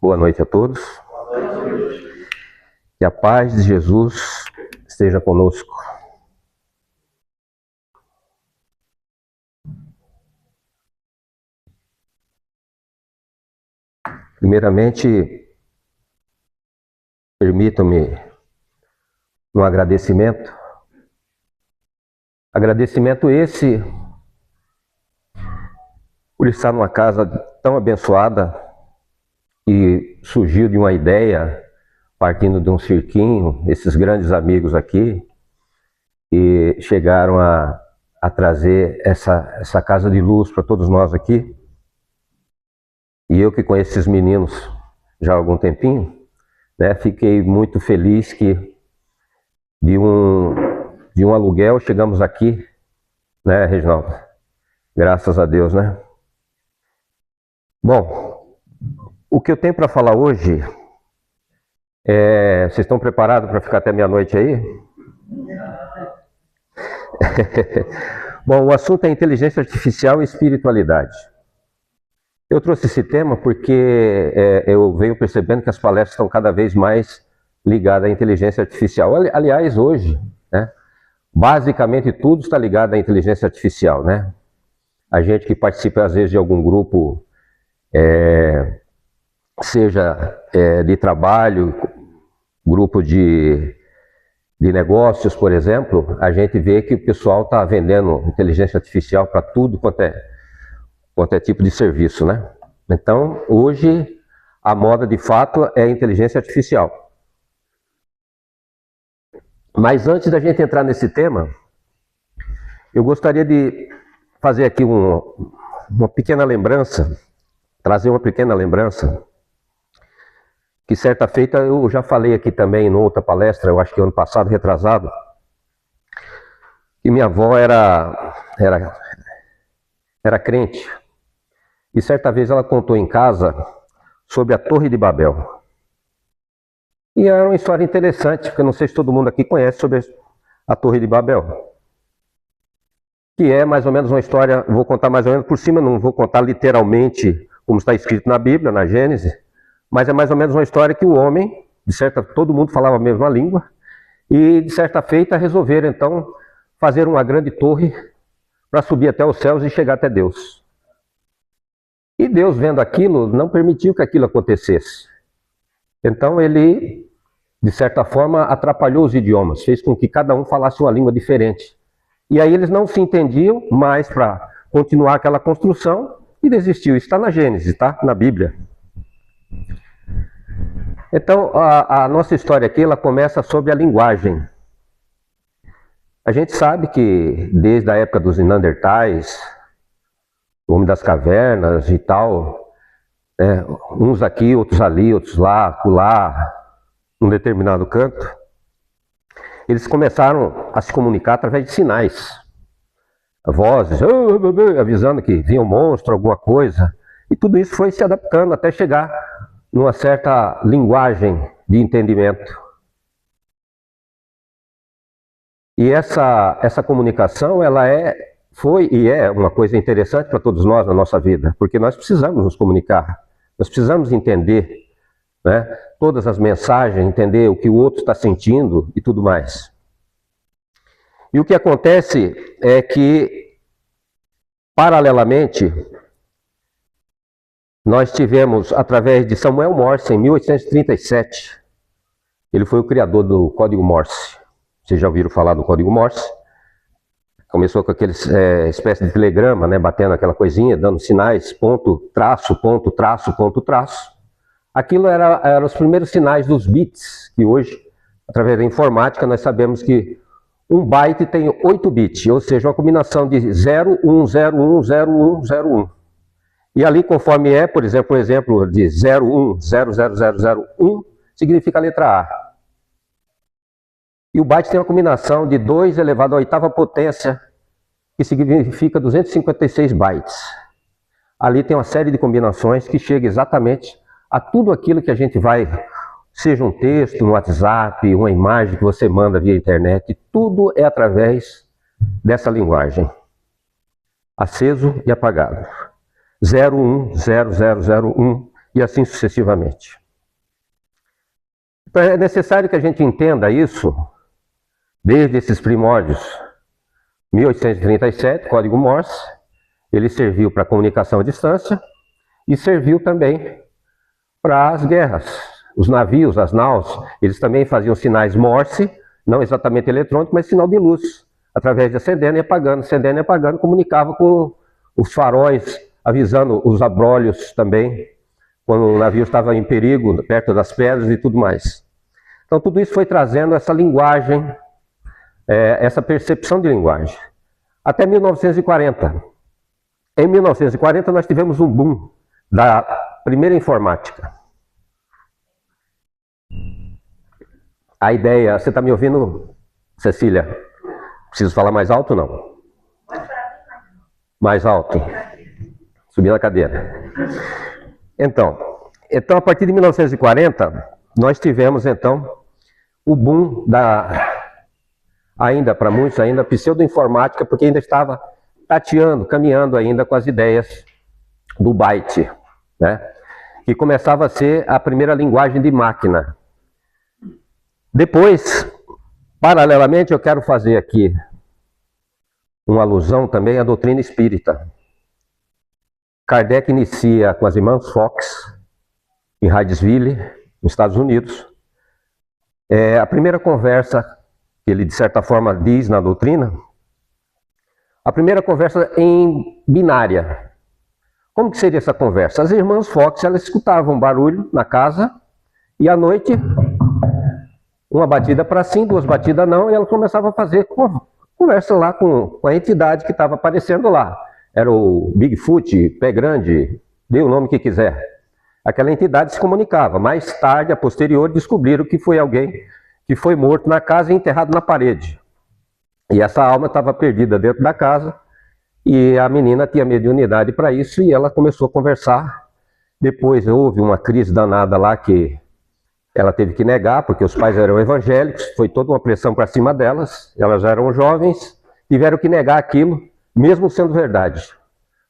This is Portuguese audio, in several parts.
Boa noite a todos. Que a paz de Jesus esteja conosco. Primeiramente, permitam-me um agradecimento. Agradecimento esse por estar numa casa tão abençoada que surgiu de uma ideia, partindo de um cirquinho, esses grandes amigos aqui, e chegaram a trazer essa casa de luz para todos nós aqui. E eu que conheço esses meninos já há algum tempinho, né, fiquei muito feliz que de um aluguel chegamos aqui, né, Reginaldo? Graças a Deus, né? Bom, o que eu tenho para falar hoje, vocês estão preparados para ficar até meia-noite aí? Bom, o assunto é inteligência artificial e espiritualidade. Eu trouxe esse tema porque eu venho percebendo que as palestras estão cada vez mais ligadas à inteligência artificial. Aliás, hoje, né, basicamente tudo está ligado à inteligência artificial, né? A gente que participa às vezes de algum grupo, seja de trabalho, grupo de negócios, por exemplo, a gente vê que o pessoal está vendendo inteligência artificial para tudo quanto é tipo de serviço, né? Então, hoje, a moda de fato é a inteligência artificial. Mas antes da gente entrar nesse tema, eu gostaria de fazer aqui uma pequena lembrança, trazer uma pequena lembrança, que certa feita eu já falei aqui também em outra palestra, eu acho que ano passado, retrasado, que minha avó era crente. E certa vez ela contou em casa sobre a Torre de Babel. E era uma história interessante, porque eu não sei se todo mundo aqui conhece sobre a Torre de Babel. Que é mais ou menos uma história, vou contar mais ou menos por cima, não vou contar literalmente como está escrito na Bíblia, na Gênesis, mas é mais ou menos uma história que o homem, todo mundo falava a mesma língua, e de certa feita resolveram então fazer uma grande torre para subir até os céus e chegar até Deus. E Deus, vendo aquilo, não permitiu que aquilo acontecesse. Então ele, de certa forma, atrapalhou os idiomas, fez com que cada um falasse uma língua diferente. E aí eles não se entendiam mais para continuar aquela construção e desistiu. Isso está na Gênesis, está na Bíblia. Então a nossa história aqui, ela começa sobre a linguagem. A gente sabe que desde a época dos Neandertais, o homem das cavernas e tal, uns aqui, outros ali, outros lá, acolá, num determinado canto, eles começaram a se comunicar através de sinais, vozes, avisando que vinha um monstro, alguma coisa, e tudo isso foi se adaptando até chegar numa certa linguagem de entendimento. E essa comunicação, ela foi e é uma coisa interessante para todos nós na nossa vida, porque nós precisamos nos comunicar, nós precisamos entender, né, todas as mensagens, entender o que o outro está sentindo e tudo mais. E o que acontece é que, paralelamente, nós tivemos, através de Samuel Morse, em 1837, ele foi o criador do código Morse. Vocês já ouviram falar do código Morse? Começou com aquele espécie de telegrama, né, batendo aquela coisinha, dando sinais, ponto, traço, ponto, traço, ponto, traço. Aquilo eram os primeiros sinais dos bits, que hoje, através da informática, nós sabemos que um byte tem 8 bits, ou seja, uma combinação de 0, 1, 0, 1, 0, 1, 0, 1. E ali, conforme por exemplo, o exemplo de 0, 1, 0, 0, 0, 0, 1, significa a letra A. E o byte tem uma combinação de 2 elevado à oitava potência, que significa 256 bytes. Ali tem uma série de combinações que chega exatamente a tudo aquilo que a gente vai, seja um texto no WhatsApp, uma imagem que você manda via internet, tudo é através dessa linguagem. Aceso e apagado. 01, 0001 e assim sucessivamente. Então é necessário que a gente entenda isso desde esses primórdios. 1837, código Morse, ele serviu para comunicação à distância e serviu também para as guerras. Os navios, as naus, eles também faziam sinais Morse, não exatamente eletrônico, mas sinal de luz, através de acendendo e apagando, comunicava com os faróis, avisando os abrolhos também, quando o navio estava em perigo, perto das pedras e tudo mais. Então tudo isso foi trazendo essa linguagem, essa percepção de linguagem. Até 1940. Em 1940 nós tivemos um boom da primeira informática. A ideia, você está me ouvindo, Cecília? Preciso falar mais alto ou não? Mais alto. Subir na cadeira. Então, a partir de 1940, nós tivemos então o boom ainda para muitos, ainda pseudo-informática, porque ainda estava tateando, caminhando ainda com as ideias do byte, né? Que começava a ser a primeira linguagem de máquina. Depois, paralelamente, eu quero fazer aqui uma alusão também à doutrina espírita. Kardec inicia com as irmãs Fox, em Hydesville, nos Estados Unidos. A primeira conversa que ele, de certa forma, diz na doutrina, a primeira conversa em binária. Como que seria essa conversa? As irmãs Fox, elas escutavam barulho na casa e à noite, uma batida para sim, duas batidas não, e ela começava a fazer conversa lá com a entidade que estava aparecendo lá. Era o Bigfoot, Pé Grande, dê o nome que quiser. Aquela entidade se comunicava. Mais tarde, a posterior, descobriram que foi alguém que foi morto na casa e enterrado na parede. E essa alma estava perdida dentro da casa, e a menina tinha mediunidade para isso, e ela começou a conversar. Depois houve uma crise danada lá que ela teve que negar, porque os pais eram evangélicos, foi toda uma pressão para cima delas, elas já eram jovens, tiveram que negar aquilo, mesmo sendo verdade.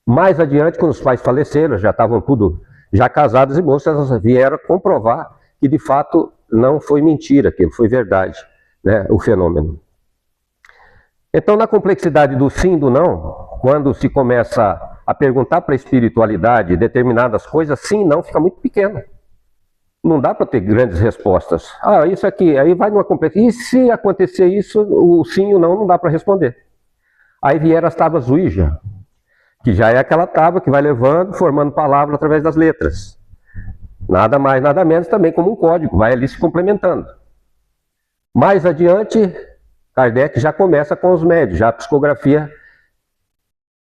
Mais adiante, quando os pais faleceram, já estavam tudo já casados e moças, elas vieram comprovar que de fato não foi mentira aquilo, foi verdade, né, o fenômeno. Então, na complexidade do sim e do não, quando se começa a perguntar para a espiritualidade determinadas coisas, sim e não fica muito pequeno. Não dá para ter grandes respostas. Ah, isso aqui, aí vai numa complexidade. E se acontecer isso, o sim e o não dá para responder. Aí vieram as tábuas Ouija, que já é aquela tábua que vai levando, formando palavras através das letras. Nada mais, nada menos também como um código, vai ali se complementando. Mais adiante, Kardec já começa com os médios, já a psicografia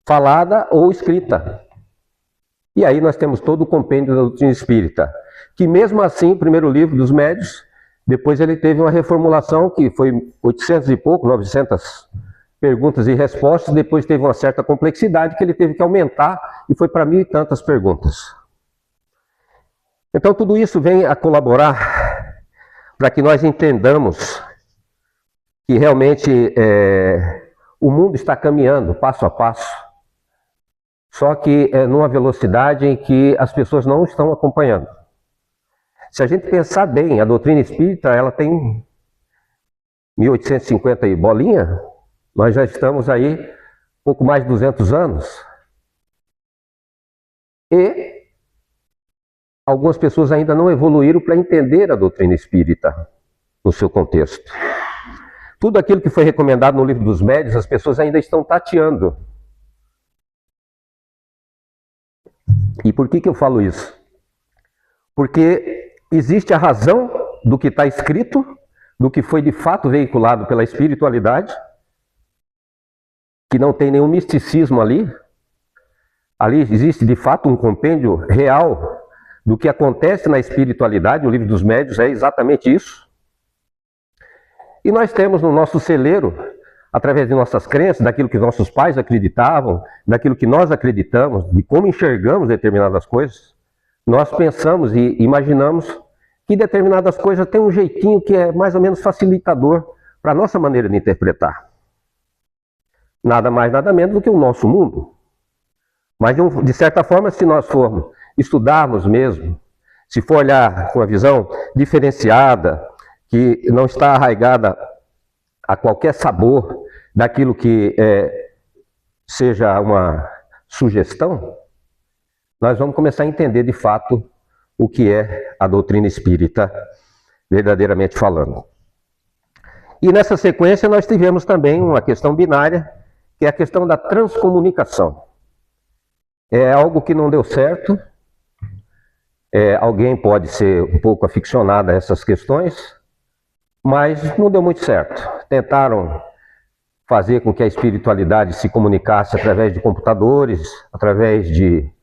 falada ou escrita. E aí nós temos todo o compêndio da doutrina espírita, que mesmo assim, o primeiro livro dos médios, depois ele teve uma reformulação que foi 800 e pouco, 900 perguntas e respostas, depois teve uma certa complexidade que ele teve que aumentar e foi para 1000 e tantas perguntas. Então tudo isso vem a colaborar para que nós entendamos que realmente o mundo está caminhando passo a passo, só que numa velocidade em que as pessoas não estão acompanhando. Se a gente pensar bem, a doutrina espírita, ela tem 1850 e bolinha, nós já estamos aí pouco mais de 200 anos. E algumas pessoas ainda não evoluíram para entender a doutrina espírita no seu contexto. Tudo aquilo que foi recomendado no Livro dos Médiuns, as pessoas ainda estão tateando. E por que eu falo isso? Porque existe a razão do que está escrito, do que foi de fato veiculado pela espiritualidade, que não tem nenhum misticismo ali. Ali existe de fato um compêndio real do que acontece na espiritualidade. O Livro dos Médiuns é exatamente isso. E nós temos no nosso celeiro, através de nossas crenças, daquilo que nossos pais acreditavam, daquilo que nós acreditamos, de como enxergamos determinadas coisas, nós pensamos e imaginamos que determinadas coisas têm um jeitinho que é mais ou menos facilitador para a nossa maneira de interpretar. Nada mais, nada menos do que o nosso mundo. Mas, de certa forma, se nós formos estudarmos mesmo se for olhar com uma visão diferenciada, que não está arraigada a qualquer sabor daquilo que seja uma sugestão, nós vamos começar a entender de fato o que é a doutrina espírita, verdadeiramente falando. E nessa sequência nós tivemos também uma questão binária, que é a questão da transcomunicação. É algo que não deu certo, alguém pode ser um pouco aficionado a essas questões, mas não deu muito certo. Tentaram fazer com que a espiritualidade se comunicasse através de computadores, através de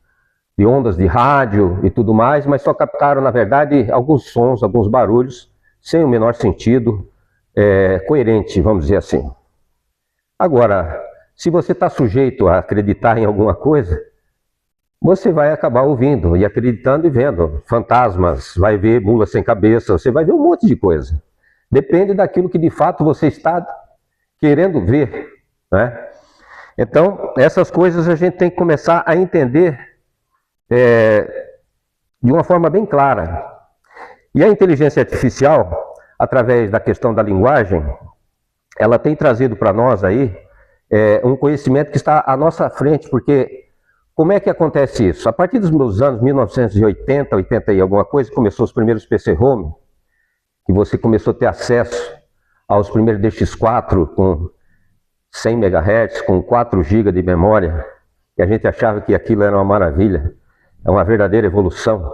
ondas de rádio e tudo mais, mas só captaram, na verdade, alguns sons, alguns barulhos, sem o menor sentido coerente, vamos dizer assim. Agora, se você está sujeito a acreditar em alguma coisa, você vai acabar ouvindo e acreditando e vendo fantasmas, vai ver mulas sem cabeça, você vai ver um monte de coisa. Depende daquilo que de fato você está querendo ver, né? Então, essas coisas a gente tem que começar a entender de uma forma bem clara. E a inteligência artificial, através da questão da linguagem, ela tem trazido para nós aí um conhecimento que está à nossa frente, porque como é que acontece isso? A partir dos meus anos 1980, 80 e alguma coisa, começou os primeiros PC-ROM, que você começou a ter acesso aos primeiros DX4 com 100 MHz, com 4 GB de memória, e a gente achava que aquilo era uma maravilha, é uma verdadeira evolução.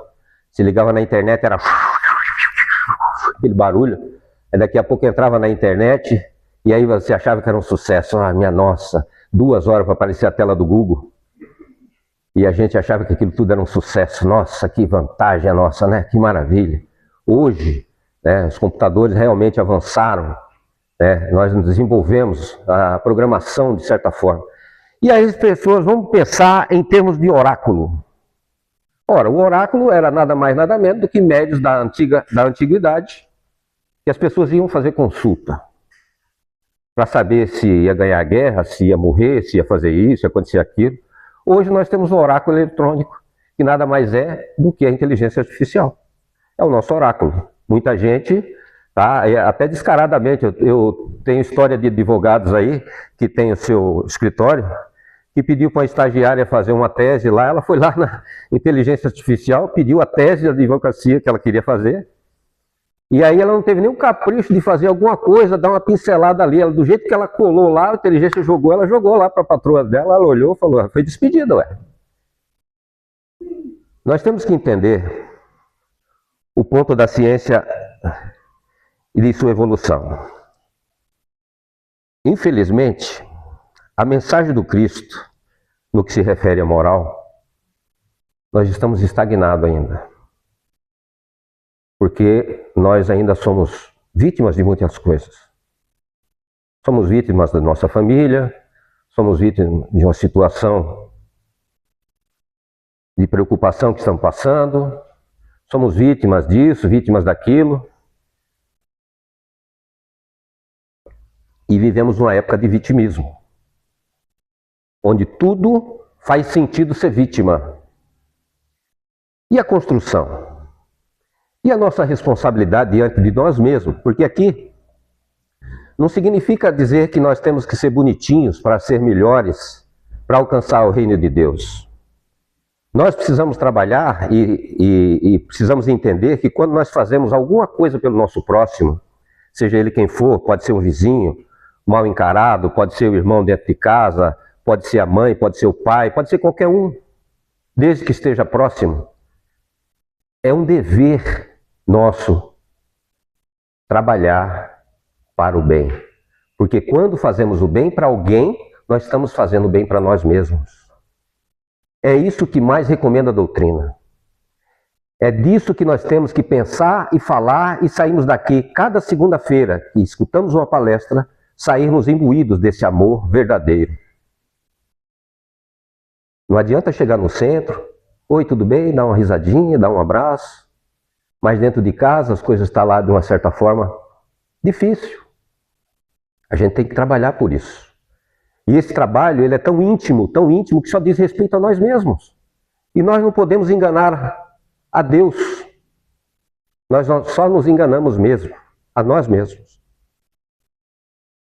Se ligava na internet, era aquele barulho, e daqui a pouco entrava na internet, e aí você achava que era um sucesso. Ah, minha nossa, 2 horas para aparecer a tela do Google. E a gente achava que aquilo tudo era um sucesso. Nossa, que vantagem a nossa, né? Que maravilha. Hoje, né, os computadores realmente avançaram, né? Nós desenvolvemos a programação de certa forma. E aí as pessoas vão pensar em termos de oráculo. Ora, o oráculo era nada mais nada menos do que médios da antiguidade, que as pessoas iam fazer consulta para saber se ia ganhar a guerra, se ia morrer, se ia fazer isso, se ia acontecer aquilo. Hoje nós temos um oráculo eletrônico, que nada mais é do que a inteligência artificial. É o nosso oráculo. Muita gente, tá, até descaradamente, eu tenho história de advogados aí, que tem o seu escritório, que pediu para uma estagiária fazer uma tese lá, ela foi lá na inteligência artificial, pediu a tese de advocacia que ela queria fazer, e aí ela não teve nenhum capricho de fazer alguma coisa, dar uma pincelada ali, ela, do jeito que ela colou lá, a inteligência jogou, ela jogou lá para a patroa dela, ela olhou e falou, foi despedida, ué. Nós temos que entender o ponto da ciência e de sua evolução. Infelizmente, a mensagem do Cristo, no que se refere à moral, nós estamos estagnados ainda. Porque nós ainda somos vítimas de muitas coisas. Somos vítimas da nossa família, somos vítimas de uma situação de preocupação que estamos passando, somos vítimas disso, vítimas daquilo. E vivemos uma época de vitimismo, onde tudo faz sentido ser vítima. E a construção? E a nossa responsabilidade diante de nós mesmos? Porque aqui não significa dizer que nós temos que ser bonitinhos para ser melhores, para alcançar o reino de Deus. Nós precisamos trabalhar e precisamos entender que quando nós fazemos alguma coisa pelo nosso próximo, seja ele quem for, pode ser um vizinho mal encarado, pode ser o irmão dentro de casa, pode ser a mãe, pode ser o pai, pode ser qualquer um, desde que esteja próximo. É um dever nosso trabalhar para o bem. Porque quando fazemos o bem para alguém, nós estamos fazendo o bem para nós mesmos. É isso que mais recomenda a doutrina. É disso que nós temos que pensar e falar e sairmos daqui cada segunda-feira que escutamos uma palestra, sairmos imbuídos desse amor verdadeiro. Não adianta chegar no centro, oi, tudo bem? Dá uma risadinha, dá um abraço. Mas dentro de casa as coisas estão lá de uma certa forma difícil. A gente tem que trabalhar por isso. E esse trabalho ele é tão íntimo que só diz respeito a nós mesmos. E nós não podemos enganar a Deus. Nós só nos enganamos mesmo, a nós mesmos.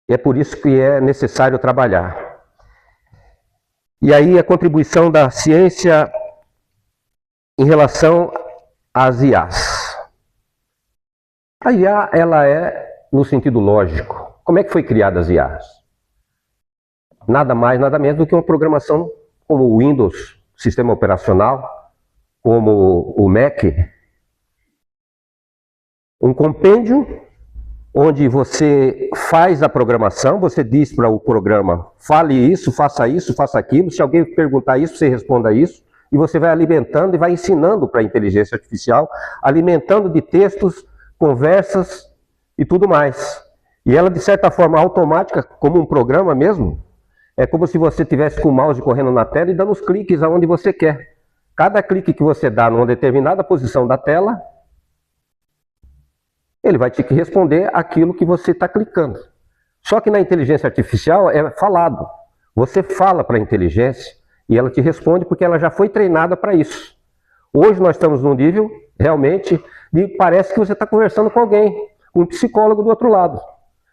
E é por isso que é necessário trabalhar. E aí a contribuição da ciência em relação às IAs. A IA, ela é no sentido lógico. Como é que foi criada as IAs? Nada mais, nada menos do que uma programação como o Windows, sistema operacional, como o Mac. Um compêndio onde você faz a programação, você diz para o programa, fale isso, faça aquilo, se alguém perguntar isso, você responda isso, e você vai alimentando e vai ensinando para a inteligência artificial, alimentando de textos, conversas e tudo mais. E ela, de certa forma, automática, como um programa mesmo, é como se você tivesse com o mouse correndo na tela e dando os cliques aonde você quer. Cada clique que você dá numa determinada posição da tela, ele vai ter que responder aquilo que você está clicando. Só que na inteligência artificial é falado. Você fala para a inteligência e ela te responde porque ela já foi treinada para isso. Hoje nós estamos num nível, realmente, de parece que você está conversando com alguém, com um psicólogo do outro lado.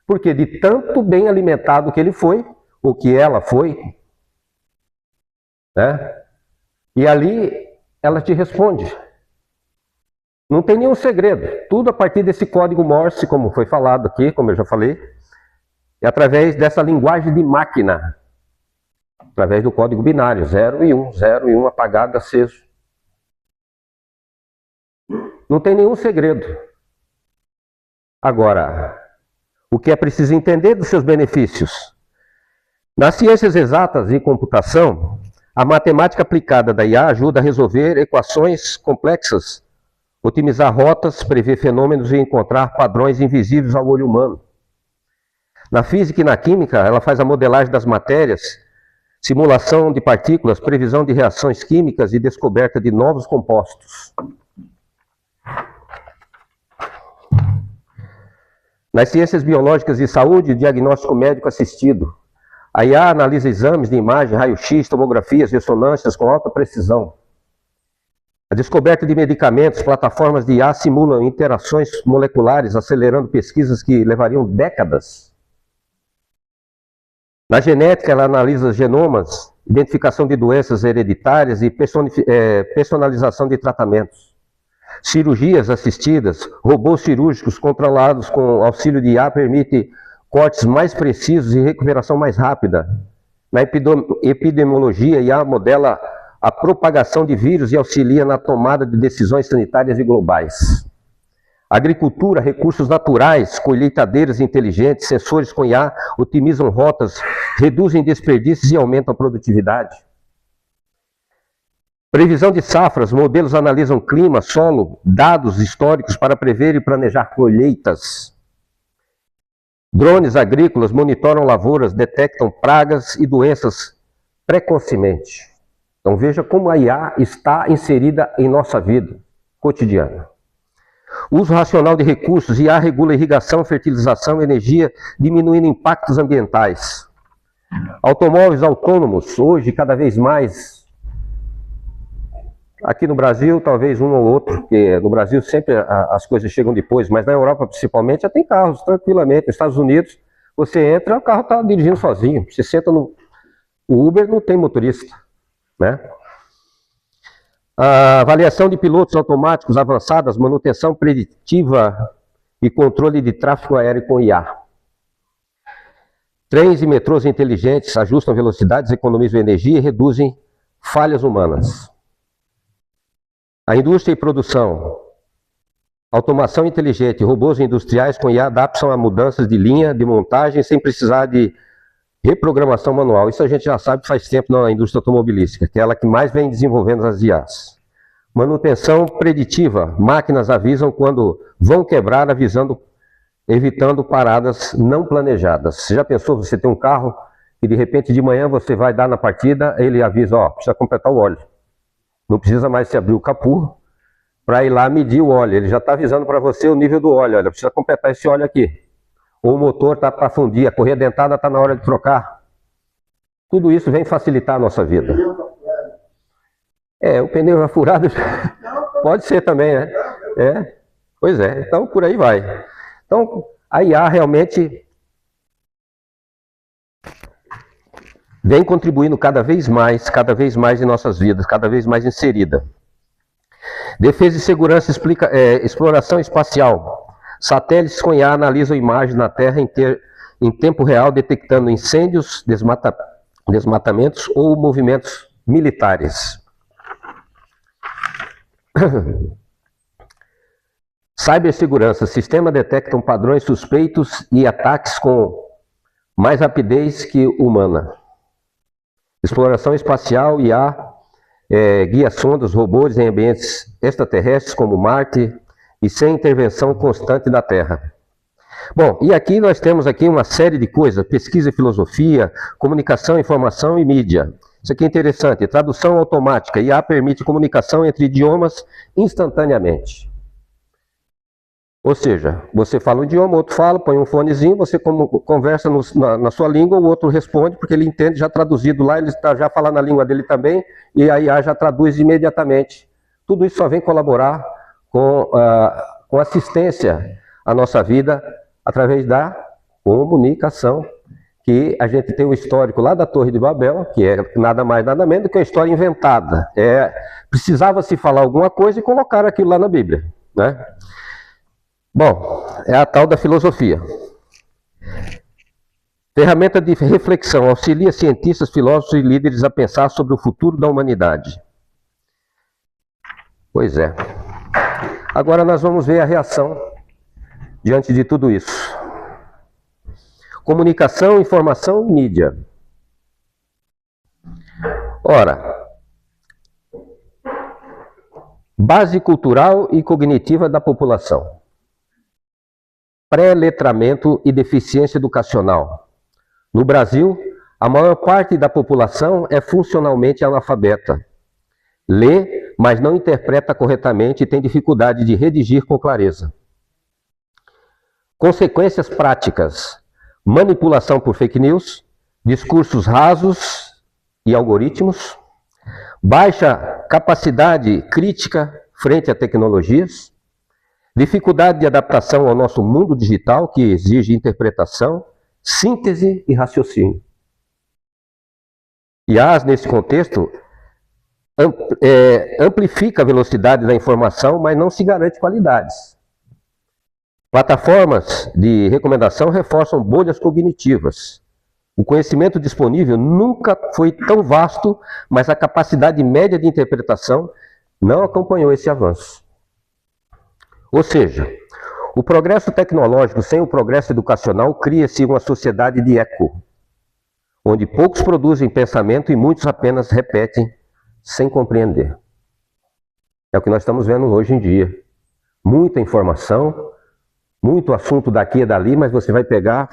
Porque de tanto bem alimentado que ele foi, ou que ela foi, né? E ali ela te responde. Não tem nenhum segredo. Tudo a partir desse código Morse, como foi falado aqui, como eu já falei, e através dessa linguagem de máquina, através do código binário, 0 e 1, apagado, aceso. Não tem nenhum segredo. Agora, o que é preciso entender dos seus benefícios? Nas ciências exatas e computação, a matemática aplicada da IA ajuda a resolver equações complexas, otimizar rotas, prever fenômenos e encontrar padrões invisíveis ao olho humano. Na física e na química, ela faz a modelagem das matérias, simulação de partículas, previsão de reações químicas e descoberta de novos compostos. Nas ciências biológicas e saúde, diagnóstico médico assistido. A IA analisa exames de imagem, raio-x, tomografias, ressonâncias com alta precisão. A descoberta de medicamentos, plataformas de IA simulam interações moleculares, acelerando pesquisas que levariam décadas. Na genética, ela analisa genomas, identificação de doenças hereditárias e personalização de tratamentos. Cirurgias assistidas, robôs cirúrgicos controlados com auxílio de IA permitem cortes mais precisos e recuperação mais rápida. Na epidemiologia, IA modela a propagação de vírus e auxilia na tomada de decisões sanitárias e globais. Agricultura, recursos naturais, colheitadeiras inteligentes, sensores com IA, otimizam rotas, reduzem desperdícios e aumentam a produtividade. Previsão de safras, modelos analisam clima, solo, dados históricos para prever e planejar colheitas. Drones agrícolas monitoram lavouras, detectam pragas e doenças precocemente. Então veja como a IA está inserida em nossa vida cotidiana. Uso racional de recursos, IA regula irrigação, fertilização, energia, diminuindo impactos ambientais. Automóveis autônomos, hoje cada vez mais. Aqui no Brasil, talvez um ou outro, porque no Brasil sempre as coisas chegam depois, mas na Europa principalmente já tem carros tranquilamente. Nos Estados Unidos, você entra, o carro está dirigindo sozinho. Você senta no Uber, não tem motorista, né? A avaliação de pilotos automáticos avançadas, manutenção preditiva e controle de tráfego aéreo com IA. Trens e metrôs inteligentes ajustam velocidades, economizam energia e reduzem falhas humanas. A indústria e produção. Automação inteligente, robôs industriais com IA adaptam a mudanças de linha de montagem sem precisar de reprogramação manual. Isso a gente já sabe faz tempo na indústria automobilística, que é ela que mais vem desenvolvendo as IAs. Manutenção preditiva. Máquinas avisam quando vão quebrar, evitando paradas não planejadas. Você já pensou, você tem um carro e de repente de manhã você vai dar na partida, ele avisa, ó, precisa completar o óleo. Não precisa mais se abrir o capô para ir lá medir o óleo. Ele já está avisando para você o nível do óleo. Olha, precisa completar esse óleo aqui. Ou o motor está para fundir, a correia dentada está na hora de trocar. Tudo isso vem facilitar a nossa vida. O pneu já furado pode ser também, né? Pois é, então por aí vai. Então a IA realmente vem contribuindo cada vez mais em nossas vidas, cada vez mais inserida. Defesa e segurança, exploração espacial. Satélites com IA analisam imagens na Terra em tempo real, detectando incêndios, desmatamentos ou movimentos militares. Cibersegurança. Sistema detectam padrões suspeitos e ataques com mais rapidez que humana. Exploração espacial, IA, guia sondas, robôs em ambientes extraterrestres como Marte e sem intervenção constante da Terra. Bom, e aqui nós temos aqui uma série de coisas, pesquisa e filosofia, comunicação, informação e mídia. Isso aqui é interessante, tradução automática, IA permite comunicação entre idiomas instantaneamente. Ou seja, você fala um idioma, o outro fala, põe um fonezinho, você conversa na sua língua, o outro responde, porque ele entende, já traduzido lá, ele está já falando a língua dele também, e a IA já traduz imediatamente. Tudo isso só vem colaborar com assistência à nossa vida através da comunicação, que a gente tem o histórico lá da Torre de Babel, que é nada mais nada menos do que uma história inventada. Precisava se falar alguma coisa e colocar aquilo lá na Bíblia, né? Bom, é a tal da filosofia. Ferramenta de reflexão, auxilia cientistas, filósofos e líderes a pensar sobre o futuro da humanidade. Pois é. Agora nós vamos ver a reação diante de tudo isso. Comunicação, informação, mídia. Ora, base cultural e cognitiva da população. Pré-letramento e deficiência educacional. No Brasil, a maior parte da população é funcionalmente analfabeta. Lê, mas não interpreta corretamente e tem dificuldade de redigir com clareza. Consequências práticas. Manipulação por fake news, discursos rasos e algoritmos, baixa capacidade crítica frente a tecnologias, dificuldade de adaptação ao nosso mundo digital, que exige interpretação, síntese e raciocínio. IAs, nesse contexto, amplifica a velocidade da informação, mas não se garante qualidades. Plataformas de recomendação reforçam bolhas cognitivas. O conhecimento disponível nunca foi tão vasto, mas a capacidade média de interpretação não acompanhou esse avanço. Ou seja, o progresso tecnológico sem o progresso educacional cria-se uma sociedade de eco, onde poucos produzem pensamento e muitos apenas repetem sem compreender. É o que nós estamos vendo hoje em dia. Muita informação, muito assunto daqui e dali, mas você vai pegar,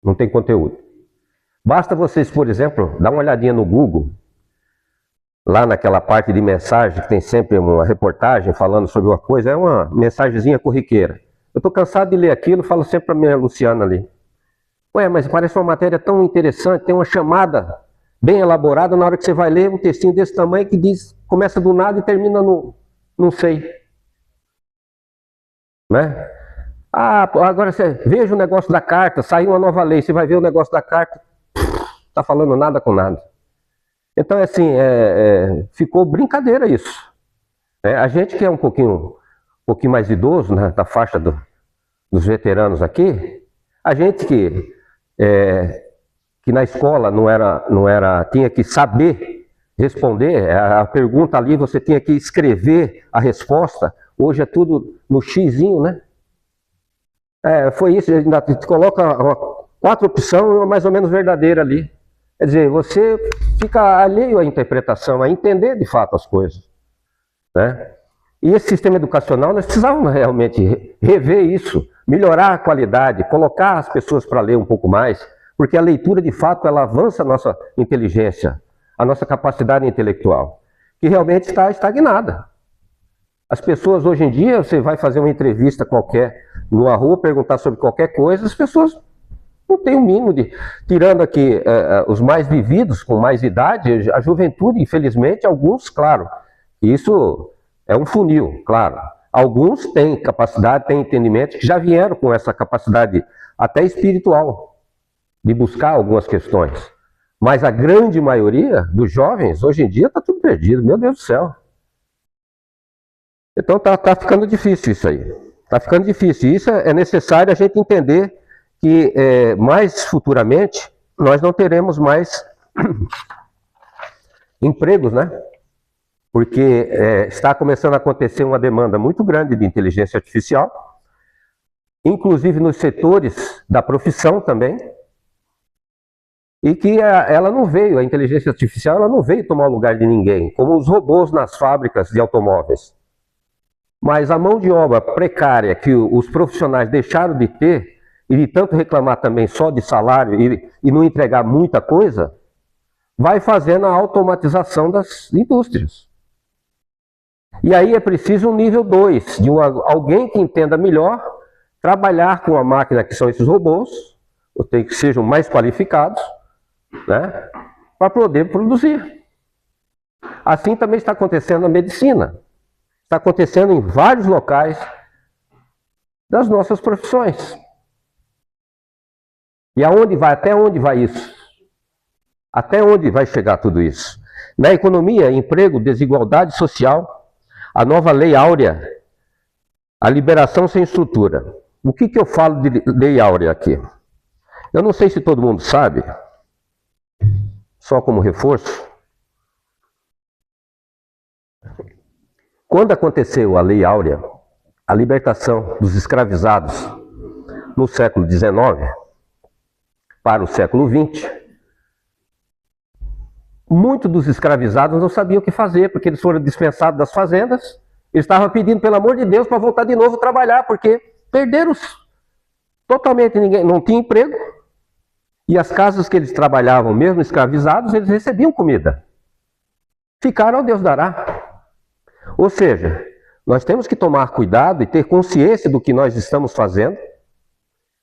não tem conteúdo. Basta vocês, por exemplo, dar uma olhadinha no Google, lá naquela parte de mensagem, que tem sempre uma reportagem falando sobre uma coisa, é uma mensagenzinha corriqueira. Eu estou cansado de ler aquilo, falo sempre para a minha Luciana ali. Ué, mas parece uma matéria tão interessante, tem uma chamada bem elaborada, na hora que você vai ler um textinho desse tamanho que diz, começa do nada e termina no não sei. Né? Agora você veja o negócio da carta, saiu uma nova lei, você vai ver o negócio da carta, está falando nada com nada. Então, assim, ficou brincadeira isso. A gente que é um pouquinho mais idoso, né, da faixa dos veteranos aqui, a gente que na escola tinha que saber responder, a pergunta ali você tinha que escrever a resposta. Hoje é tudo no xizinho, né? Foi isso, a gente coloca 4 opções, mais ou menos verdadeira ali. Quer dizer, você fica alheio à interpretação, a entender de fato as coisas, né? E esse sistema educacional, nós precisávamos realmente rever isso, melhorar a qualidade, colocar as pessoas para ler um pouco mais, porque a leitura de fato ela avança a nossa inteligência, a nossa capacidade intelectual, que realmente está estagnada. As pessoas hoje em dia, você vai fazer uma entrevista qualquer numa rua, perguntar sobre qualquer coisa, as pessoas não têm o mínimo de... Tirando aqui os mais vividos, com mais idade, a juventude, infelizmente, alguns, claro, isso É um funil, claro. Alguns têm capacidade, têm entendimento, que já vieram com essa capacidade até espiritual, de buscar algumas questões. Mas a grande maioria dos jovens, hoje em dia, está tudo perdido, meu Deus do céu. Então tá ficando difícil isso aí. Está ficando difícil. E isso é necessário a gente entender que mais futuramente nós não teremos mais empregos, né? Porque está começando a acontecer uma demanda muito grande de inteligência artificial, inclusive nos setores da profissão também, e que ela não veio, a inteligência artificial, ela não veio tomar o lugar de ninguém, como os robôs nas fábricas de automóveis. Mas a mão de obra precária que os profissionais deixaram de ter, e de tanto reclamar também só de salário e não entregar muita coisa, vai fazendo a automatização das indústrias. E aí é preciso um nível 2, de alguém que entenda melhor, trabalhar com a máquina que são esses robôs, ou tem que sejam mais qualificados, né, para poder produzir. Assim também está acontecendo na medicina. Está acontecendo em vários locais das nossas profissões. E até onde vai isso? Até onde vai chegar tudo isso? Na economia, emprego, desigualdade social, a nova lei áurea, a liberação sem estrutura. O que eu falo de lei áurea aqui? Eu não sei se todo mundo sabe, só como reforço. Quando aconteceu a lei áurea, a libertação dos escravizados no século XIX para o século XX, muitos dos escravizados não sabiam o que fazer, porque eles foram dispensados das fazendas, eles estavam pedindo, pelo amor de Deus, para voltar de novo a trabalhar, porque perderam totalmente, ninguém não tinha emprego, e as casas que eles trabalhavam, mesmo escravizados, eles recebiam comida. Ficaram ao Deus dará. Ou seja, nós temos que tomar cuidado e ter consciência do que nós estamos fazendo,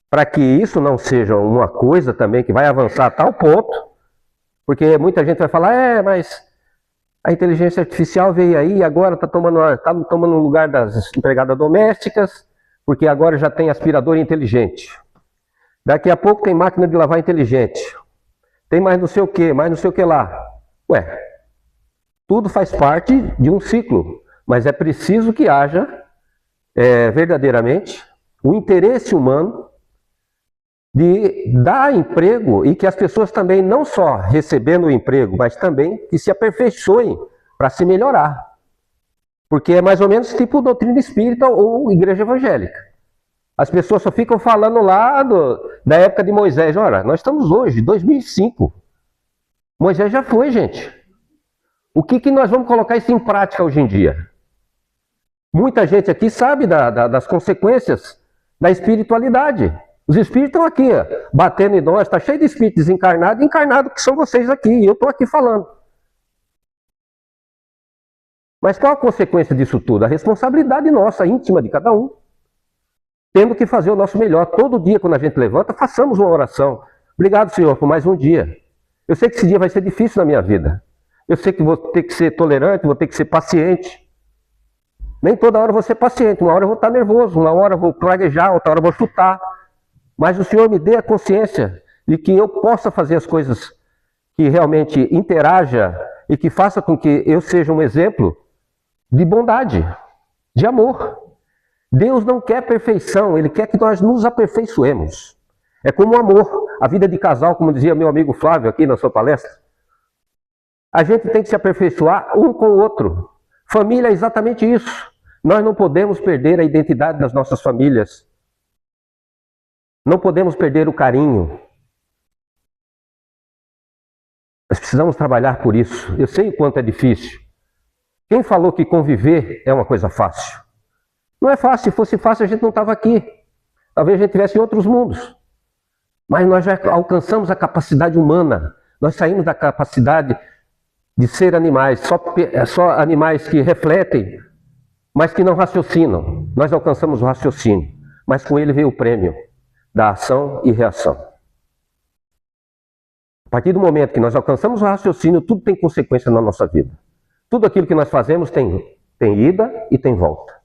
para que isso não seja uma coisa também que vai avançar a tal ponto, porque muita gente vai falar, mas a inteligência artificial veio aí e agora está tomando o lugar das empregadas domésticas, porque agora já tem aspirador inteligente. Daqui a pouco tem máquina de lavar inteligente. Tem mais não sei o que, mais não sei o que lá. Ué, tudo faz parte de um ciclo, mas é preciso que haja verdadeiramente o interesse humano de dar emprego e que as pessoas também não só recebendo o emprego, mas também que se aperfeiçoem para se melhorar. Porque é mais ou menos tipo doutrina espírita ou igreja evangélica. As pessoas só ficam falando lá da época de Moisés. Ora, nós estamos hoje, 2005. Moisés já foi, gente. O que nós vamos colocar isso em prática hoje em dia? Muita gente aqui sabe das consequências da espiritualidade. Os espíritos estão aqui, ó, batendo em nós, está cheio de espíritos desencarnados e encarnados que são vocês aqui, e eu estou aqui falando. Mas qual a consequência disso tudo? A responsabilidade nossa, íntima de cada um. Tendo que fazer o nosso melhor. Todo dia, quando a gente levanta, façamos uma oração. Obrigado, Senhor, por mais um dia. Eu sei que esse dia vai ser difícil na minha vida. Eu sei que vou ter que ser tolerante, vou ter que ser paciente. Nem toda hora eu vou ser paciente. Uma hora eu vou estar nervoso, uma hora eu vou praguejar, outra hora eu vou chutar. Mas o Senhor me dê a consciência de que eu possa fazer as coisas que realmente interaja e que faça com que eu seja um exemplo de bondade, de amor. Deus não quer perfeição, Ele quer que nós nos aperfeiçoemos. É como o amor, a vida de casal, como dizia meu amigo Flávio aqui na sua palestra. A gente tem que se aperfeiçoar um com o outro. Família é exatamente isso. Nós não podemos perder a identidade das nossas famílias. Não podemos perder o carinho. Nós precisamos trabalhar por isso. Eu sei o quanto é difícil. Quem falou que conviver é uma coisa fácil? Não é fácil. Se fosse fácil, a gente não estava aqui. Talvez a gente estivesse em outros mundos. Mas nós já alcançamos a capacidade humana. Nós saímos da capacidade de ser animais. Só animais que refletem, mas que não raciocinam. Nós alcançamos o raciocínio. Mas com ele veio o prêmio da ação e reação. A partir do momento que nós alcançamos o raciocínio, tudo tem consequência na nossa vida. Tudo aquilo que nós fazemos tem Tem ida e tem volta.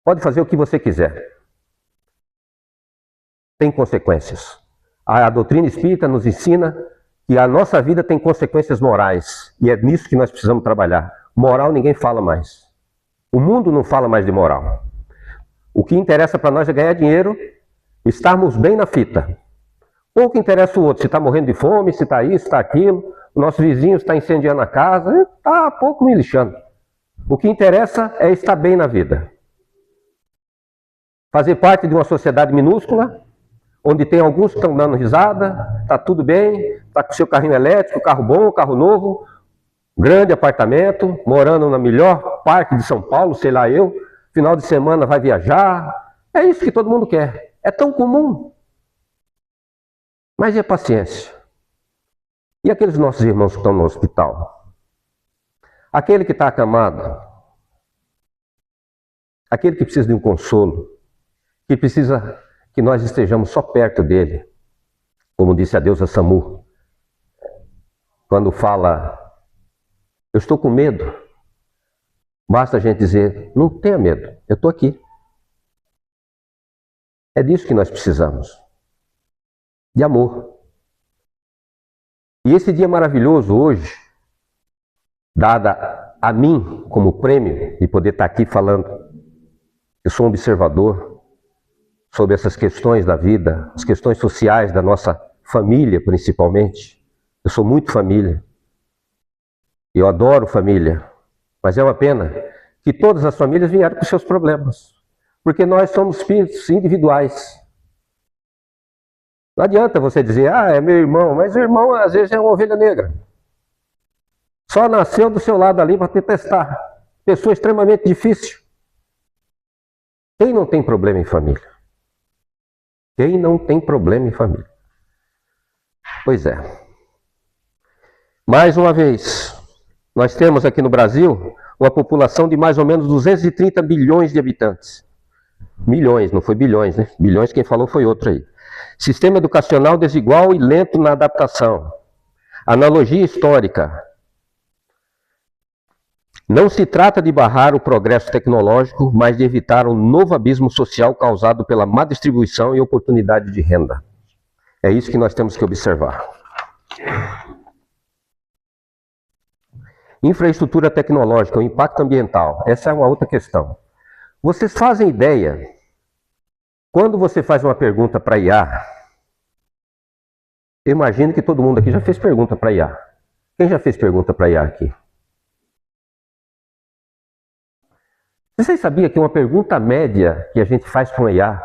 Pode fazer o que você quiser. Tem consequências. A doutrina espírita nos ensina que a nossa vida tem consequências morais. E é nisso que nós precisamos trabalhar. Moral ninguém fala mais. O mundo não fala mais de moral. O que interessa para nós é ganhar dinheiro, estarmos bem na fita. Pouco interessa o outro, se está morrendo de fome, se está isso, se está aquilo. O nosso vizinho está incendiando a casa, está pouco me lixando. O que interessa é estar bem na vida. Fazer parte de uma sociedade minúscula, onde tem alguns que estão dando risada, está tudo bem, está com seu carrinho elétrico, carro bom, carro novo, grande apartamento, morando na melhor parte de São Paulo, sei lá eu, final de semana vai viajar. É isso que todo mundo quer. É tão comum. Mas e a paciência? E aqueles nossos irmãos que estão no hospital? Aquele que está acamado, aquele que precisa de um consolo, que precisa que nós estejamos só perto dele, como disse a deusa Samu, quando fala, eu estou com medo, basta a gente dizer, não tenha medo, eu estou aqui. É disso que nós precisamos, de amor. E esse dia maravilhoso hoje, dada a mim como prêmio de poder estar aqui falando, eu sou um observador sobre essas questões da vida, as questões sociais da nossa família principalmente. Eu sou muito família, eu adoro família, mas é uma pena que todas as famílias vieram com seus problemas, porque nós somos espíritos individuais. Não adianta você dizer, ah, é meu irmão, mas o irmão às vezes é uma ovelha negra. Só nasceu do seu lado ali para te testar. Pessoa extremamente difícil. Quem não tem problema em família? Quem não tem problema em família? Pois é. Mais uma vez, nós temos aqui no Brasil uma população de mais ou menos 230 bilhões de habitantes. Milhões, não foi bilhões, né? Bilhões quem falou foi outro aí. Sistema educacional desigual e lento na adaptação. Analogia histórica. Não se trata de barrar o progresso tecnológico, mas de evitar um novo abismo social causado pela má distribuição e oportunidade de renda. É isso que nós temos que observar. Infraestrutura tecnológica, o impacto ambiental. Essa é uma outra questão. Vocês fazem ideia, quando você faz uma pergunta para IA, eu imagino que todo mundo aqui já fez pergunta para IA. Quem já fez pergunta para IA aqui? Vocês sabiam que uma pergunta média que a gente faz para uma IA,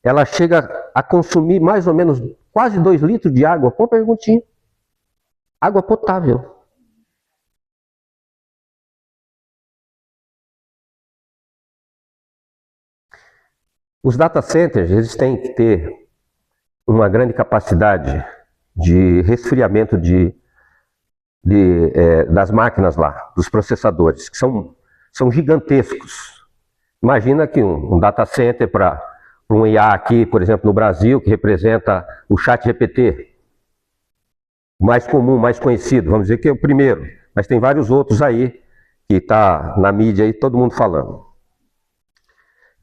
ela chega a consumir mais ou menos quase 2 litros de água por perguntinha? Água potável. Os data centers, eles têm que ter uma grande capacidade de resfriamento das máquinas lá, dos processadores, que são gigantescos. Imagina que um data center para um IA aqui, por exemplo, no Brasil, que representa o ChatGPT, mais comum, mais conhecido, vamos dizer que é o primeiro, mas tem vários outros aí, que está na mídia aí, todo mundo falando.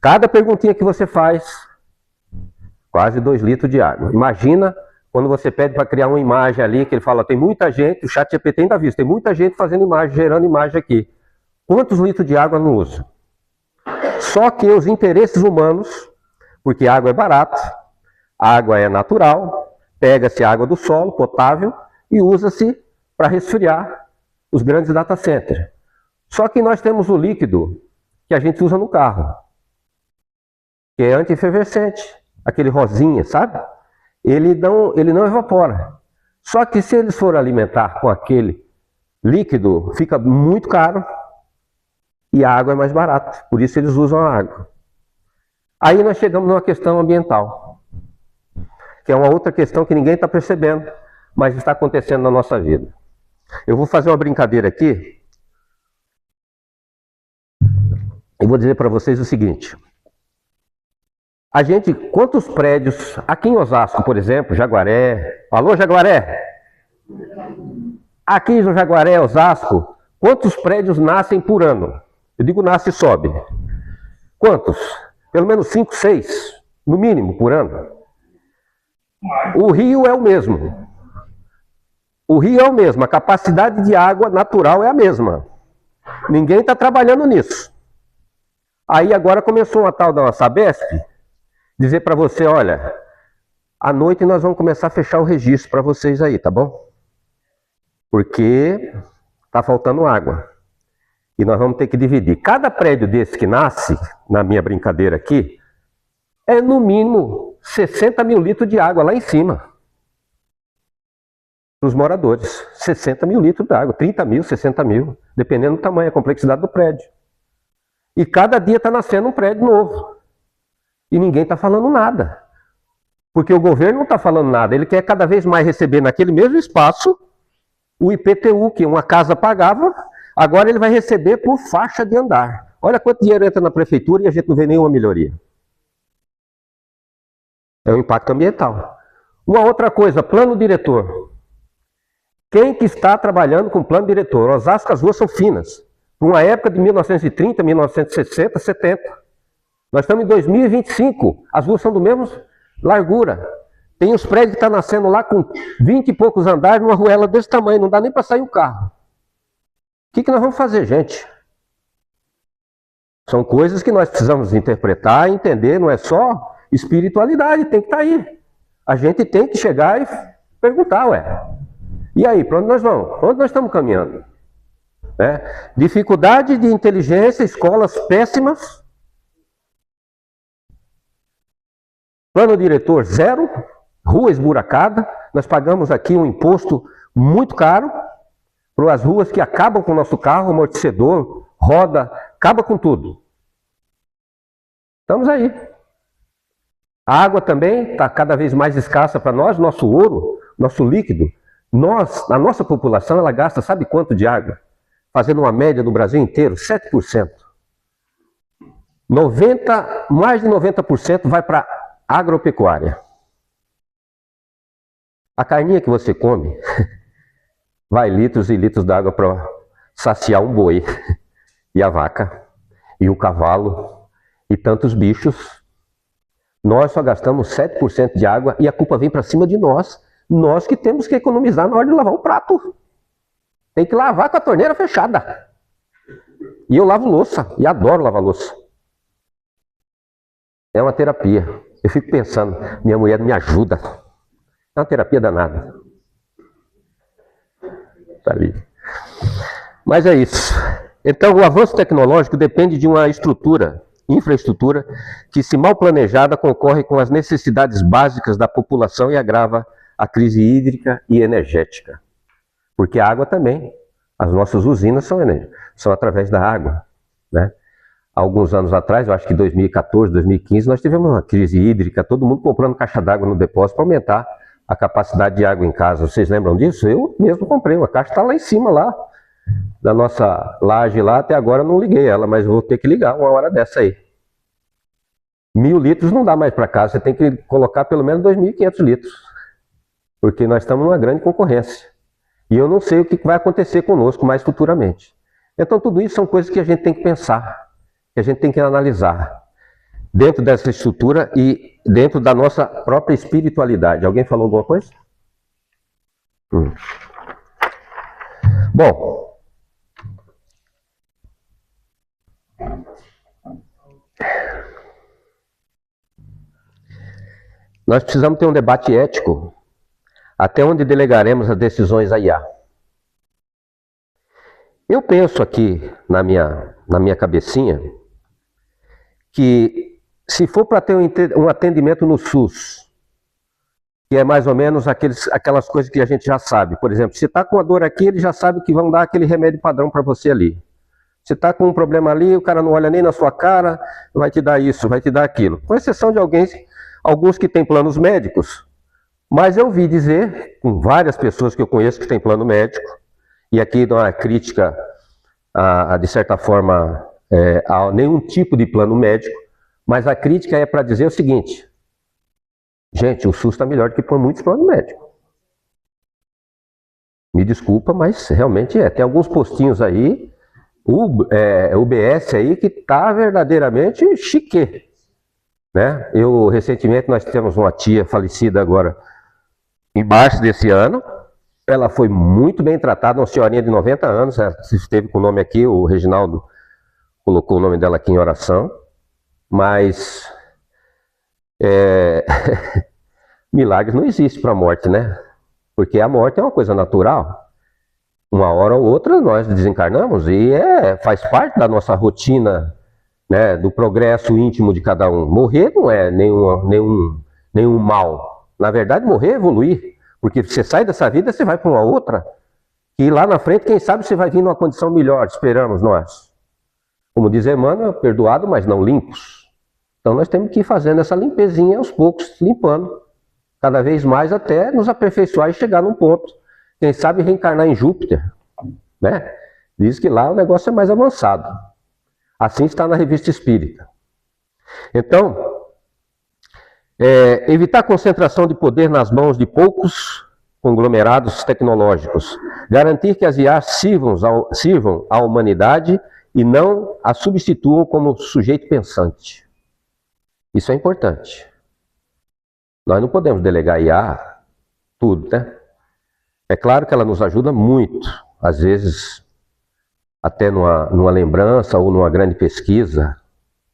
Cada perguntinha que você faz, quase 2 litros de água. Imagina quando você pede para criar uma imagem ali, que ele fala, tem muita gente, o ChatGPT ainda viu, tem muita gente fazendo imagem, gerando imagem aqui. Quantos litros de água não usa? Só que os interesses humanos, porque água é barata, água é natural, pega-se água do solo, potável, e usa-se para resfriar os grandes data centers. Só que nós temos o líquido que a gente usa no carro, que é anti-efervescente, aquele rosinha, sabe? Ele não evapora. Só que se eles forem alimentar com aquele líquido, fica muito caro e a água é mais barata. Por isso eles usam a água. Aí nós chegamos numa questão ambiental, que é uma outra questão que ninguém está percebendo, mas está acontecendo na nossa vida. Eu vou fazer uma brincadeira aqui e vou dizer para vocês o seguinte. Quantos prédios, aqui em Osasco, por exemplo, Jaguaré, alô Jaguaré? Aqui no Jaguaré, Osasco, Quantos prédios nascem por ano? Eu digo nasce e sobe. Quantos? Pelo menos 5, 6, no mínimo, por ano. O rio é o mesmo. O rio é o mesmo, a capacidade de água natural é a mesma. Ninguém está trabalhando nisso. Aí agora começou uma tal da Sabesp dizer para você, olha, à noite nós vamos começar a fechar o registro para vocês aí, tá bom? Porque está faltando água. E nós vamos ter que dividir. Cada prédio desse que nasce, na minha brincadeira aqui, é no mínimo 60 mil litros de água lá em cima. Para os moradores. 60 mil litros de água, 30 mil, 60 mil, dependendo do tamanho, a complexidade do prédio. E cada dia está nascendo um prédio novo. E ninguém está falando nada. Porque o governo não está falando nada. Ele quer cada vez mais receber naquele mesmo espaço o IPTU, que uma casa pagava, agora ele vai receber por faixa de andar. Olha quanto dinheiro entra na prefeitura e a gente não vê nenhuma melhoria. É o impacto ambiental. Uma outra coisa, plano diretor. Quem que está trabalhando com plano diretor? Osasco, as ruas são finas. Por uma época de 1930, 1960, 70. Nós estamos em 2025, as ruas são do mesmo largura. Tem os prédios que estão nascendo lá com 20 e poucos andares, numa ruela desse tamanho, não dá nem para sair o carro. O que nós vamos fazer, gente? São coisas que nós precisamos interpretar e entender, não é só espiritualidade, tem que estar aí. A gente tem que chegar e perguntar, ué. E aí, para onde nós vamos? Para onde nós estamos caminhando? Dificuldade de inteligência, escolas péssimas. Plano diretor zero, rua esburacada. Nós pagamos aqui um imposto muito caro para as ruas que acabam com o nosso carro, amortecedor, roda, acaba com tudo. Estamos aí. A água também está cada vez mais escassa para nós, nosso ouro, nosso líquido. A nossa população, ela gasta, sabe quanto de água? Fazendo uma média no Brasil inteiro, 7%. Mais de 90% vai para agropecuária. A carninha que você come, vai litros e litros d'água para saciar um boi, e a vaca, e o cavalo, e tantos bichos. Nós só gastamos 7% de água e a culpa vem para cima de nós. Nós que temos que economizar na hora de lavar o prato. Tem que lavar com a torneira fechada. E eu lavo louça, e adoro lavar louça. É uma terapia. Eu fico pensando, minha mulher me ajuda. É uma terapia danada. Tá ali. Mas é isso. Então, o avanço tecnológico depende de uma infraestrutura, que, se mal planejada, concorre com as necessidades básicas da população e agrava a crise hídrica e energética. Porque a água também, as nossas usinas são através da água, né? Há alguns anos atrás, eu acho que 2014, 2015, nós tivemos uma crise hídrica, todo mundo comprando caixa d'água no depósito para aumentar a capacidade de água em casa. Vocês lembram disso? Eu mesmo comprei, uma caixa está lá em cima, lá, da nossa laje lá, até agora eu não liguei ela, mas vou ter que ligar uma hora dessa aí. 1.000 litros não dá mais para casa, você tem que colocar pelo menos 2.500 litros, porque nós estamos numa grande concorrência. E eu não sei o que vai acontecer conosco mais futuramente. Então tudo isso são coisas que a gente tem que pensar, que a gente tem que analisar, dentro dessa estrutura e dentro da nossa própria espiritualidade. Alguém falou alguma coisa? Bom, nós precisamos ter um debate ético. Até onde delegaremos as decisões à IA? Eu penso aqui, na minha cabecinha, que se for para ter um atendimento no SUS, que é mais ou menos aquelas coisas que a gente já sabe. Por exemplo, se está com a dor aqui, ele já sabe que vão dar aquele remédio padrão para você ali. Se está com um problema ali, o cara não olha nem na sua cara, vai te dar isso, vai te dar aquilo. Com exceção de alguns que têm planos médicos. Mas eu ouvi dizer, com várias pessoas que eu conheço que têm plano médico, e aqui não há crítica, de certa forma, a nenhum tipo de plano médico, mas a crítica é para dizer o seguinte: gente, o SUS está melhor do que muitos planos médicos. Me desculpa, mas realmente tem alguns postinhos aí, o UBS aí, que está verdadeiramente chique, né? Recentemente, nós temos uma tia falecida agora, em março desse ano. Ela foi muito bem tratada, uma senhorinha de 90 anos, ela esteve com o nome aqui, o Reginaldo colocou o nome dela aqui em oração, mas milagres não existem para a morte, né? Porque a morte é uma coisa natural. Uma hora ou outra nós desencarnamos e faz parte da nossa rotina, né, do progresso íntimo de cada um. Morrer não é nenhum mal. Na verdade, morrer é evoluir. Porque você sai dessa vida, você vai para uma outra. E lá na frente, quem sabe você vai vir numa condição melhor, esperamos nós. Como diz Emmanuel, perdoado, mas não limpos. Então nós temos que ir fazendo essa limpezinha aos poucos, limpando. Cada vez mais até nos aperfeiçoar e chegar num ponto. Quem sabe reencarnar em Júpiter, né? Diz que lá o negócio é mais avançado. Assim está na Revista Espírita. Então, evitar a concentração de poder nas mãos de poucos conglomerados tecnológicos. Garantir que as IAs sirvam à humanidade e não a substituam como sujeito pensante. Isso é importante. Nós não podemos delegar a IA tudo, né? É claro que ela nos ajuda muito, às vezes até numa lembrança ou numa grande pesquisa.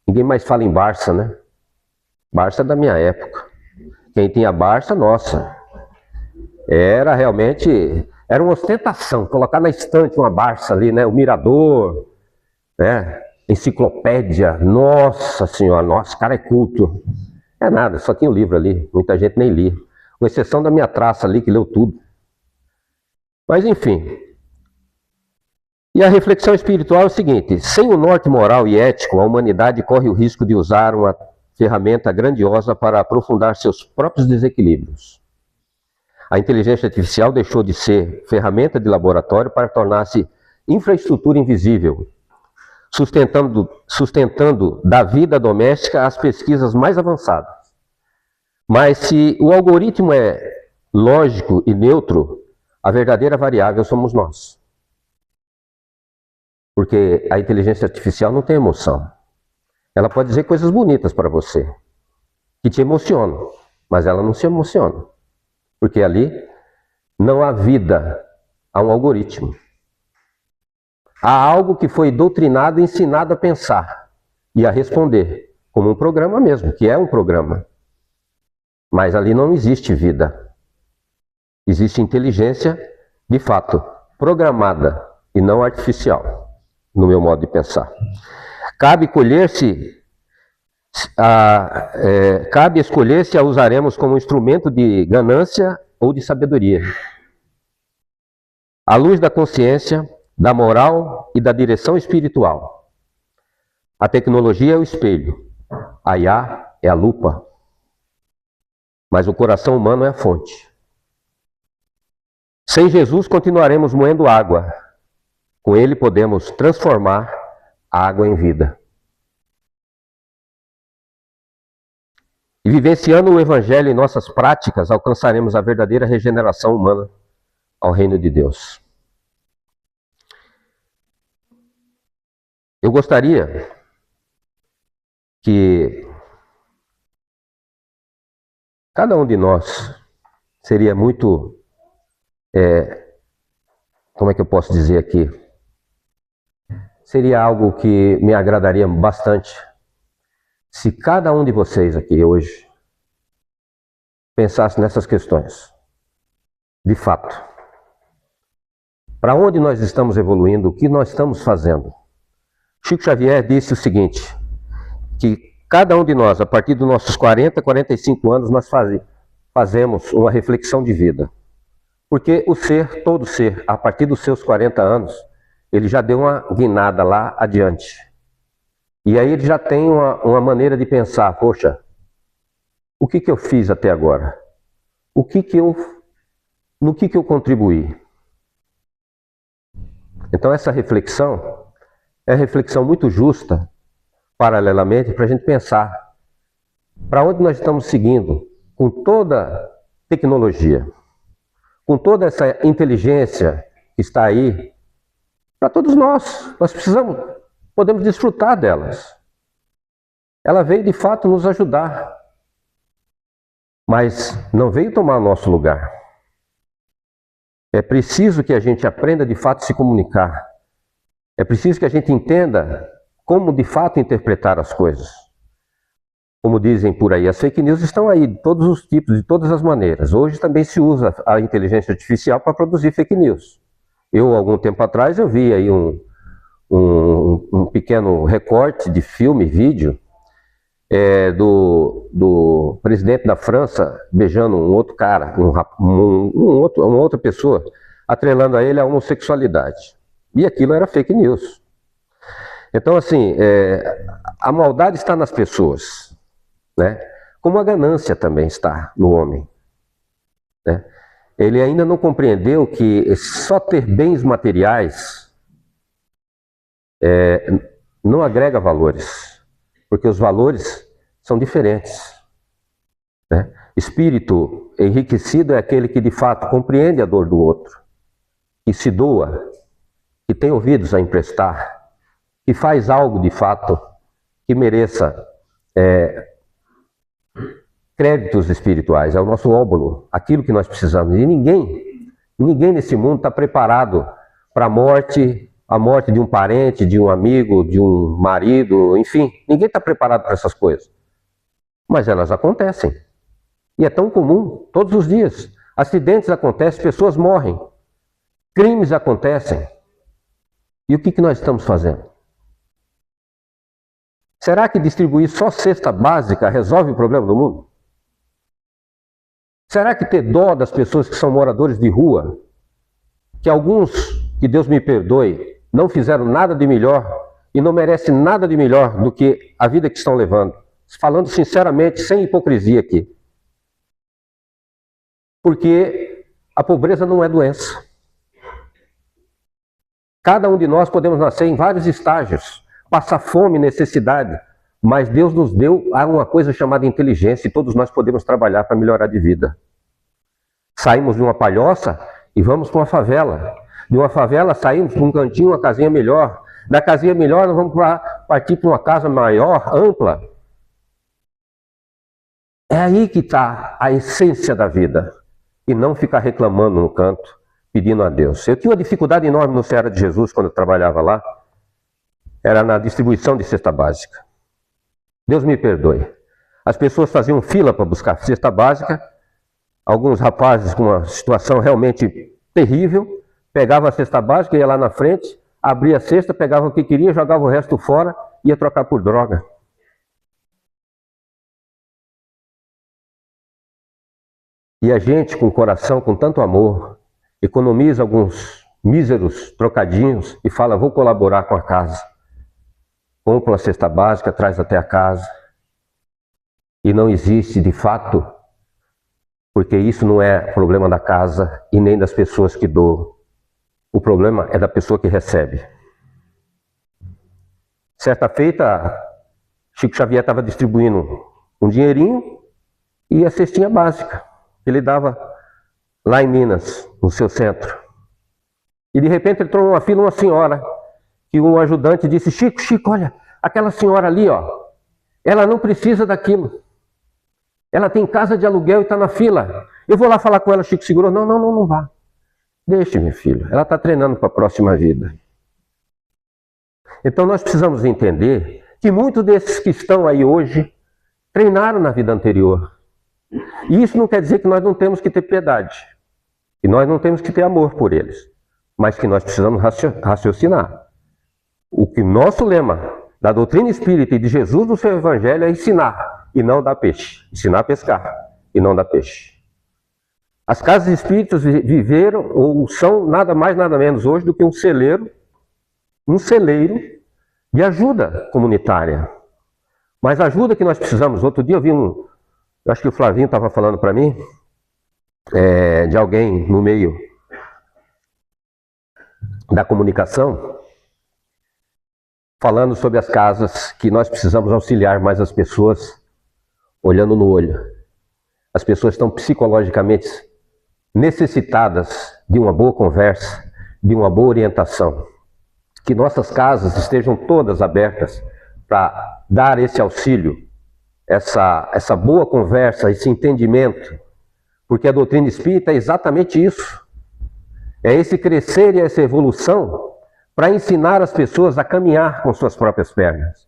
Ninguém mais fala em Barça, né? Barça é da minha época. Quem tinha Barça, nossa, era uma ostentação, colocar na estante uma Barça ali, né? O Mirador, né? Enciclopédia, nossa senhora, nossa, cara é culto. É nada, só tinha o livro ali, muita gente nem lia. Com exceção da minha traça ali, que leu tudo. Mas enfim, e a reflexão espiritual é o seguinte: sem o norte moral e ético, a humanidade corre o risco de usar uma ferramenta grandiosa para aprofundar seus próprios desequilíbrios. A inteligência artificial deixou de ser ferramenta de laboratório para tornar-se infraestrutura invisível, sustentando da vida doméstica as pesquisas mais avançadas. Mas se o algoritmo é lógico e neutro, a verdadeira variável somos nós. Porque a inteligência artificial não tem emoção. Ela pode dizer coisas bonitas para você, que te emocionam, mas ela não se emociona. Porque ali não há vida, há um algoritmo. Há algo que foi doutrinado e ensinado a pensar e a responder, como um programa mesmo, que é um programa. Mas ali não existe vida. Existe inteligência, de fato, programada e não artificial, no meu modo de pensar. Cabe escolher se a usaremos como instrumento de ganância ou de sabedoria. À luz da consciência, da moral e da direção espiritual. A tecnologia é o espelho, a IA é a lupa, mas o coração humano é a fonte. Sem Jesus continuaremos moendo água. Com ele podemos transformar a água em vida. E vivenciando o Evangelho em nossas práticas, alcançaremos a verdadeira regeneração humana ao reino de Deus. Eu gostaria que cada um de nós seria muito, como é que eu posso dizer aqui? Seria algo que me agradaria bastante se cada um de vocês aqui hoje pensasse nessas questões. De fato, para onde nós estamos evoluindo, o que nós estamos fazendo? Chico Xavier disse o seguinte, que cada um de nós, a partir dos nossos 40, 45 anos, nós fazemos uma reflexão de vida. Porque o ser, todo ser, a partir dos seus 40 anos, ele já deu uma guinada lá adiante. E aí ele já tem uma maneira de pensar, poxa, o que eu fiz até agora? No que eu contribuí? Então essa reflexão é uma reflexão muito justa, paralelamente, para a gente pensar para onde nós estamos seguindo com toda tecnologia, com toda essa inteligência que está aí, para todos nós podemos desfrutar delas. Ela veio de fato nos ajudar, mas não veio tomar o nosso lugar. É preciso que a gente aprenda de fato a se comunicar. É preciso que a gente entenda como de fato interpretar as coisas. Como dizem por aí, as fake news estão aí de todos os tipos, de todas as maneiras. Hoje também se usa a inteligência artificial para produzir fake news. Algum tempo atrás, eu vi aí um pequeno recorte de filme, vídeo, do presidente da França beijando um outro cara, uma outra pessoa, atrelando a ele a homossexualidade. E aquilo era fake news. Então, assim, a maldade está nas pessoas, né? Como a ganância também está no homem, né? Ele ainda não compreendeu que só ter bens materiais não agrega valores, porque os valores são diferentes, né? Espírito enriquecido é aquele que de fato compreende a dor do outro, que se doa, que tem ouvidos a emprestar, que faz algo de fato que mereça créditos espirituais. É o nosso óbolo, aquilo que nós precisamos. E ninguém nesse mundo está preparado para a morte de um parente, de um amigo, de um marido, enfim. Ninguém está preparado para essas coisas. Mas elas acontecem. E é tão comum, todos os dias. Acidentes acontecem, pessoas morrem. Crimes acontecem. E o que nós estamos fazendo? Será que distribuir só cesta básica resolve o problema do mundo? Será que ter dó das pessoas que são moradores de rua, que alguns, que Deus me perdoe, não fizeram nada de melhor e não merecem nada de melhor do que a vida que estão levando? Falando sinceramente, sem hipocrisia aqui. Porque a pobreza não é doença. Cada um de nós podemos nascer em vários estágios, passar fome, necessidade, mas Deus nos deu uma coisa chamada inteligência e todos nós podemos trabalhar para melhorar de vida. Saímos de uma palhoça e vamos para uma favela. De uma favela saímos para um cantinho, uma casinha melhor. Da casinha melhor nós vamos partir para uma casa maior, ampla. É aí que está a essência da vida. E não ficar reclamando no canto, pedindo a Deus. Eu tinha uma dificuldade enorme no Ceará de Jesus quando eu trabalhava lá. Era na distribuição de cesta básica. Deus me perdoe. As pessoas faziam fila para buscar cesta básica. Alguns rapazes com uma situação realmente terrível, pegavam a cesta básica, ia lá na frente, abria a cesta, pegava o que queria, jogava o resto fora, ia trocar por droga. E a gente, com o coração, com tanto amor, economiza alguns míseros trocadinhos e fala, vou colaborar com a casa. Compra uma cesta básica, traz até a casa. E não existe, de fato, porque isso não é problema da casa e nem das pessoas que doam. O problema é da pessoa que recebe. Certa feita, Chico Xavier estava distribuindo um dinheirinho e a cestinha básica. Ele dava lá em Minas, no seu centro. E de repente entrou numa fila uma senhora, que um ajudante disse, Chico, olha, aquela senhora ali, ó, ela não precisa daquilo. Ela tem casa de aluguel e está na fila. Eu vou lá falar com ela. Chico segurou, não vá. Deixe, meu filho, ela está treinando para a próxima vida. Então nós precisamos entender que muitos desses que estão aí hoje treinaram na vida anterior. E isso não quer dizer que nós não temos que ter piedade, que nós não temos que ter amor por eles, mas que nós precisamos raciocinar. O que nosso lema da doutrina espírita e de Jesus no seu evangelho é ensinar e não dar peixe. Ensinar a pescar e não dar peixe. As casas espíritas viveram ou são nada mais nada menos hoje do que um celeiro de ajuda comunitária. Mas a ajuda que nós precisamos, outro dia eu vi eu acho que o Flavinho estava falando para mim, de alguém no meio da comunicação, falando sobre as casas que nós precisamos auxiliar mais as pessoas olhando no olho. As pessoas estão psicologicamente necessitadas de uma boa conversa, de uma boa orientação. Que nossas casas estejam todas abertas para dar esse auxílio, essa boa conversa, esse entendimento, porque a doutrina espírita é exatamente isso. É esse crescer e essa evolução para ensinar as pessoas a caminhar com suas próprias pernas.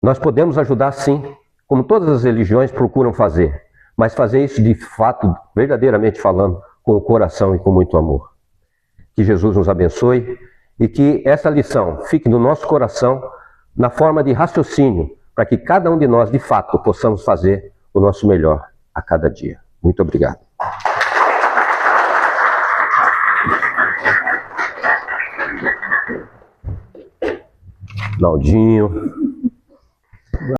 Nós podemos ajudar sim, como todas as religiões procuram fazer, mas fazer isso de fato, verdadeiramente falando, com o coração e com muito amor. Que Jesus nos abençoe e que essa lição fique no nosso coração na forma de raciocínio, para que cada um de nós, de fato, possamos fazer o nosso melhor a cada dia. Muito obrigado. Naldinho.